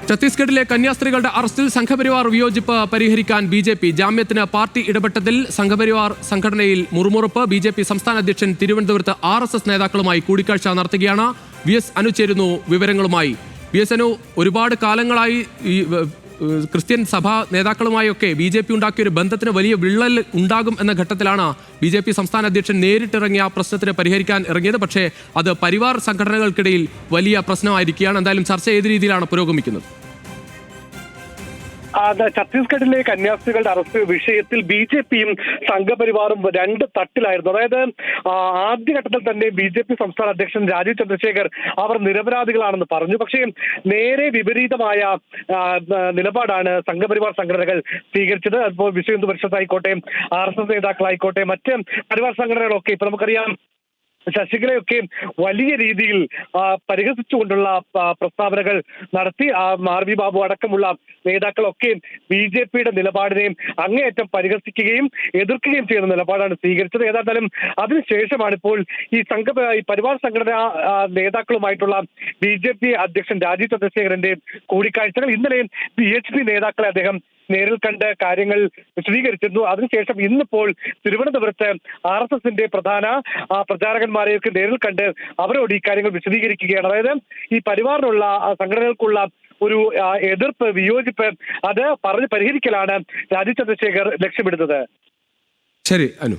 ഛത്തീസ്ഗഡിലെ കന്യാസ്ത്രീകളുടെ അറസ്റ്റിൽ സംഘപരിവാർ വിയോജിപ്പ് പരിഹരിക്കാൻ ബി.ജെ.പി. ജാമ്യത്തിന് പാർട്ടി ഇടപെട്ടതിൽ സംഘപരിവാർ സംഘടനയിൽ മുറുമുറുപ്പ്. ബി.ജെ.പി. സംസ്ഥാന അധ്യക്ഷൻ തിരുവനന്തപുരത്ത് ആർ.എസ്.എസ് നേതാക്കളുമായി കൂടിക്കാഴ്ച നടത്തുകയാണ്. വി.എസ്. അനു ചേരുന്നു വിവരങ്ങളുമായി. വി.എസ്. അനു, ഒരുപാട് കാലങ്ങളായി ഈ ക്രിസ്ത്യൻ സഭാ നേതാക്കളുമായൊക്കെ ബി.ജെ.പി. ഉണ്ടാക്കിയ ഒരു ബന്ധത്തിന് വലിയ വിള്ളൽ ഉണ്ടാകും എന്ന ഘട്ടത്തിലാണ് ബി.ജെ.പി. സംസ്ഥാന അധ്യക്ഷൻ നേരിട്ടിറങ്ങിയ പ്രശ്നത്തിന് പരിഹരിക്കാൻ ഇറങ്ങിയത്. പക്ഷേ അത് പരിവാർ സംഘടനകൾക്കിടയിൽ വലിയ പ്രശ്നമായിരിക്കുകയാണ്. എന്തായാലും ചർച്ച ഏത് രീതിയിലാണ് പുരോഗമിക്കുന്നത്? ഛത്തീസ്ഗഡിലെ കന്യാസ്ത്രീകളുടെ അറസ്റ്റ് വിഷയത്തിൽ ബി.ജെ.പിയും സംഘപരിവാറും രണ്ട് തട്ടിലായിരുന്നു. അതായത് ആദ്യഘട്ടത്തിൽ തന്നെ ബി.ജെ.പി. സംസ്ഥാന അധ്യക്ഷൻ രാജീവ് ചന്ദ്രശേഖർ അവർ നിരപരാധികളാണെന്ന് പറഞ്ഞു. പക്ഷേ നേരെ വിപരീതമായ നിലപാടാണ് സംഘപരിവാർ സംഘടനകൾ സ്വീകരിച്ചത്. അപ്പോൾ വിശ്വ ഹിന്ദു പരിഷത്ത് ആയിക്കോട്ടെ, ആർ.എസ്.എസ് നേതാക്കളായിക്കോട്ടെ, മറ്റ് പരിവാർ സംഘടനകളൊക്കെ ഇപ്പൊ നമുക്കറിയാം ശശികലയൊക്കെ വലിയ രീതിയിൽ പരിഹസിച്ചുകൊണ്ടുള്ള പ്രസ്താവനകൾ നടത്തി. ആർ വി ബാബു അടക്കമുള്ള നേതാക്കളൊക്കെ ബി.ജെ.പിയുടെ നിലപാടിനെയും അങ്ങേയറ്റം പരിഹസിക്കുകയും എതിർക്കുകയും ചെയ്യുന്ന നിലപാടാണ് സ്വീകരിച്ചത്. ഏതായാലും അതിനുശേഷമാണ് ഇപ്പോൾ ഈ പരിവാർ സംഘടനാ നേതാക്കളുമായിട്ടുള്ള ബി.ജെ.പി. അധ്യക്ഷൻ രാജീവ് ചന്ദ്രശേഖരന്റെ കൂടിക്കാഴ്ചകൾ. ഇന്നലെ പി.എച്ച്.പി. നേതാക്കളെ അദ്ദേഹം നേരിൽ കണ്ട് കാര്യങ്ങൾ വിശദീകരിച്ചിരുന്നു. അതിനുശേഷം ഇന്നിപ്പോൾ തിരുവനന്തപുരത്ത് ആർ.എസ്.എസിന്റെ പ്രധാന പ്രചാരകന്മാരെയൊക്കെ നേരിൽ കണ്ട് അവരോട് ഈ കാര്യങ്ങൾ വിശദീകരിക്കുകയാണ്. അതായത് ഈ പരിവാറിനുള്ള സംഘടനകൾക്കുള്ള ഒരു എതിർപ്പ്, വിയോജിപ്പ് അത് പറഞ്ഞ് പരിഹരിക്കലാണ് രാജീവ് ചന്ദ്രശേഖർ ലക്ഷ്യമിടുന്നത്. ശരി അനു.